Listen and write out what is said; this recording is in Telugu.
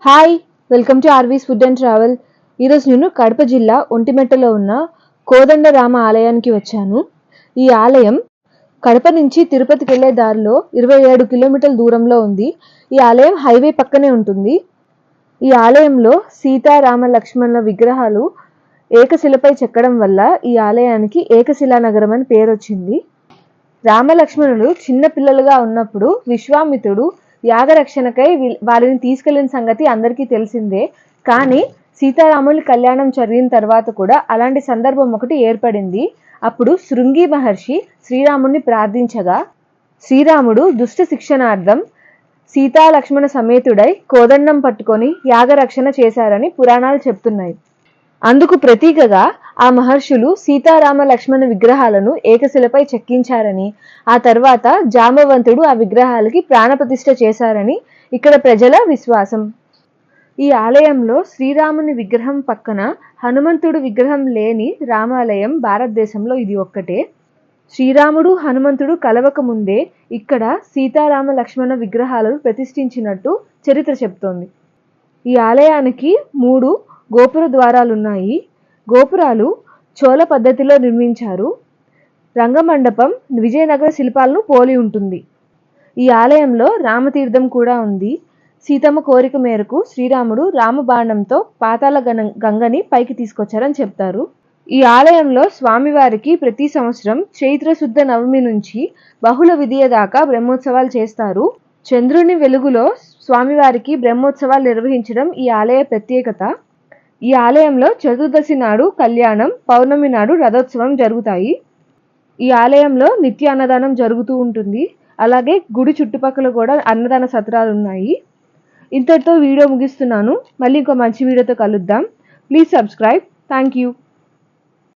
Hi welcome to RV's food and travel. ఈరోజు నేను కడప జిల్లా ఒంటిమెట్టలో ఉన్న కోదండరామ ఆలయానికి వచ్చాను. ఈ ఆలయం కడప నుంచి తిరుపతికి వెళ్లే దారిలో 27 కిలోమీటర్ల దూరంలో ఉంది. ఈ ఆలయం హైవే పక్కనే ఉంటుంది. ఈ ఆలయంలో సీతారామ లక్ష్మణుల విగ్రహాలు ఏకశిలపై చెక్కడం వల్ల ఈ ఆలయానికి ఏకశిలా నగరం అని పేరు వచ్చింది. రామలక్ష్మణులు చిన్న పిల్లలుగా ఉన్నప్పుడు విశ్వామిత్రుడు యాగరక్షణకై వారిని తీసుకెళ్లిన సంగతి అందరికీ తెలిసిందే. కానీ సీతారాముల కళ్యాణం జరిగిన తర్వాత కూడా అలాంటి సందర్భం ఒకటి ఏర్పడింది. అప్పుడు శృంగి మహర్షి శ్రీరాముడిని ప్రార్థించగా శ్రీరాముడు దుష్ట శిక్షణార్థం సీతాలక్ష్మణ సమేతుడై కోదండం పట్టుకొని యాగరక్షణ చేశారని పురాణాలు చెప్తున్నాయి. అందుకు ప్రతీకగా ఆ మహర్షులు సీతారామ లక్ష్మణ విగ్రహాలను ఏకశిలపై చెక్కించారని, ఆ తర్వాత జాంబవంతుడు ఆ విగ్రహాలకి ప్రాణప్రతిష్ఠ చేశారని ఇక్కడ ప్రజల విశ్వాసం. ఈ ఆలయంలో శ్రీరాముని విగ్రహం పక్కన హనుమంతుడు విగ్రహం లేని రామాలయం భారతదేశంలో ఇది ఒక్కటే. శ్రీరాముడు హనుమంతుడు కలవక ముందే ఇక్కడ సీతారామ లక్ష్మణ విగ్రహాలను ప్రతిష్ఠించినట్టు చరిత్ర చెప్తోంది. ఈ ఆలయానికి 3 గోపుర ద్వారాలున్నాయి. గోపురాలు చోళ పద్ధతిలో నిర్మించారు. రంగమండపం విజయనగర శిల్పాలను పోలి ఉంటుంది. ఈ ఆలయంలో రామతీర్థం కూడా ఉంది. సీతమ్మ కోరిక మేరకు శ్రీరాముడు రామబాణంతో పాతాళ గంగని పైకి తీసుకొచ్చారని చెప్తారు. ఈ ఆలయంలో స్వామివారికి ప్రతి సంవత్సరం చైత్ర శుద్ధ నవమి నుంచి బహుళ విధియ దాకా బ్రహ్మోత్సవాలు చేస్తారు. చంద్రుని వెలుగులో స్వామివారికి బ్రహ్మోత్సవాలు నిర్వహించడం ఈ ఆలయ ప్రత్యేకత. ఈ ఆలయంలో చతుర్దశి నాడు కళ్యాణం, పౌర్ణమి నాడు రథోత్సవం జరుగుతాయి. ఈ ఆలయంలో నిత్య అన్నదానం జరుగుతూ ఉంటుంది. అలాగే గుడి చుట్టుపక్కల కూడా అన్నదాన సత్రాలు ఉన్నాయి. ఇంతటితో వీడియో ముగిస్తున్నాను. మళ్ళీ ఇంకో మంచి వీడియోతో కలుద్దాం. Please subscribe. Thank you.